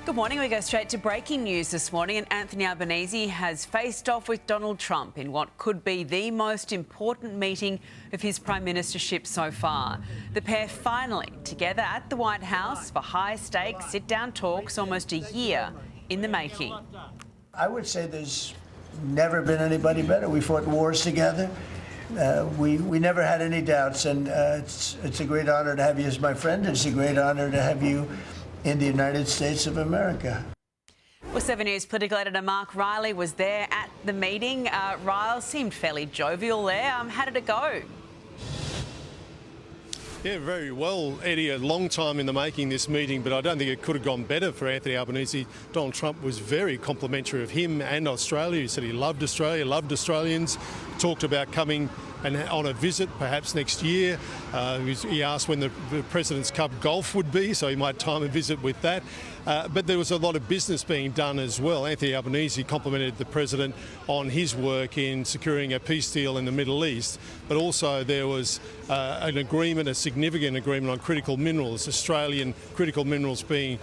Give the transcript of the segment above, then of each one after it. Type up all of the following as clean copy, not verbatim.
Good morning. We go straight to breaking news this morning, and Anthony Albanese has faced off with Donald Trump in what could be the most important meeting of his prime ministership so far. The pair finally together at the White House for high-stakes sit-down talks almost a year in the making. I would say there's never been anybody better. We fought wars together. We never had any doubts, and it's a great honor to have you as my friend. It's a great honor to have you in the United States of America. Well, 7 News political editor Mark Riley was there at the meeting. Ryle seemed fairly jovial there. How did it go? Yeah, very well, Eddie. A long time in the making, this meeting, but I don't think it could have gone better for Anthony Albanese. Donald Trump was very complimentary of him and Australia. He said he loved Australia, loved Australians, talked about coming and on a visit perhaps next year. He asked when the President's Cup golf would be, so he might time a visit with that. But there was a lot of business being done as well. Anthony Albanese complimented the President on his work in securing a peace deal in the Middle East, but also there was an agreement, a significant agreement on critical minerals, Australian critical minerals being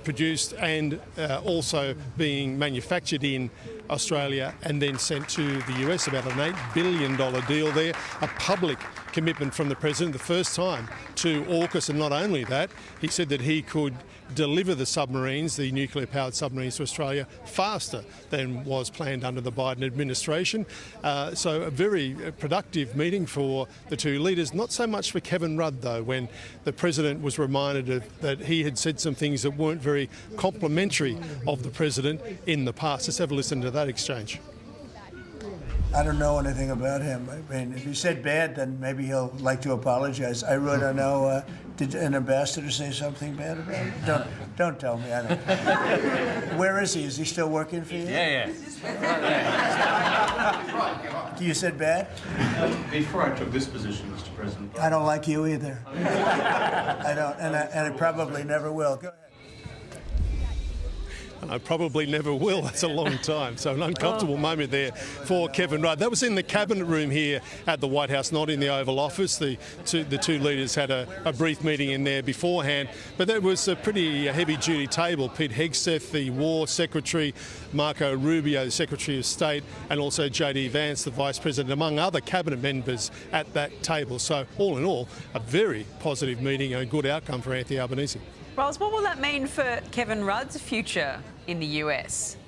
produced and also being manufactured in Australia and then sent to the US, about an $8 billion deal there. A public commitment from the President, the first time, to AUKUS, and not only that, he said that he could deliver the submarines, the nuclear-powered submarines to Australia, faster than was planned under the Biden administration. So a very productive meeting for the two leaders. Not so much for Kevin Rudd, though, when the President was reminded that he had said some things that weren't very complimentary of the President in the past. Let's have a listen to that exchange. I don't know anything about him. I mean, if he said bad, then maybe he'll like to apologize. I really don't know. Did an ambassador say something bad about him? Don't tell me. I don't. Where is he? Is he still working for you? Yeah. You said bad? Before I took this position, Mr. President. I don't like you either. I don't, and I probably never will. Go ahead. I probably never will. That's a long time. So an uncomfortable moment there for Kevin Rudd. That was in the cabinet room here at the White House, not in the Oval Office. The two leaders had a brief meeting in there beforehand, but that was a pretty heavy-duty table. Pete Hegseth, the War Secretary, Marco Rubio, the Secretary of State, and also J.D. Vance, the Vice President, among other cabinet members at that table. So all in all, a very positive meeting and a good outcome for Anthony Albanese. Ross, what will that mean for Kevin Rudd's future in the US?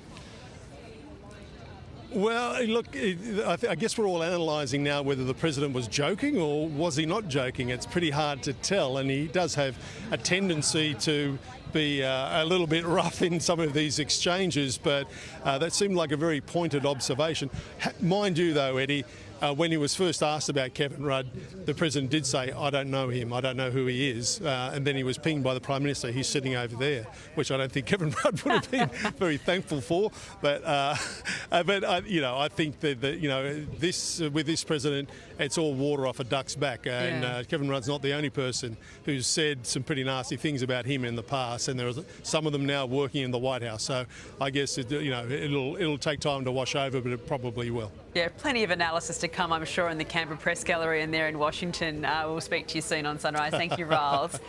Well, look, I guess we're all analysing now whether the President was joking or was he not joking. It's pretty hard to tell, and he does have a tendency to be a little bit rough in some of these exchanges, but that seemed like a very pointed observation. Mind you, though, Eddie, when he was first asked about Kevin Rudd, the President did say, I don't know him, I don't know who he is. And then he was pinged by the Prime Minister, he's sitting over there, which I don't think Kevin Rudd would have been very thankful for. But I think that with this President, it's all water off a duck's back. And Kevin Rudd's not the only person who's said some pretty nasty things about him in the past. And there are some of them now working in the White House. So I guess it'll take time to wash over, but it probably will. Yeah, plenty of analysis to come, I'm sure, in the Canberra Press Gallery and there in Washington. We'll speak to you soon on Sunrise. Thank you, Riles.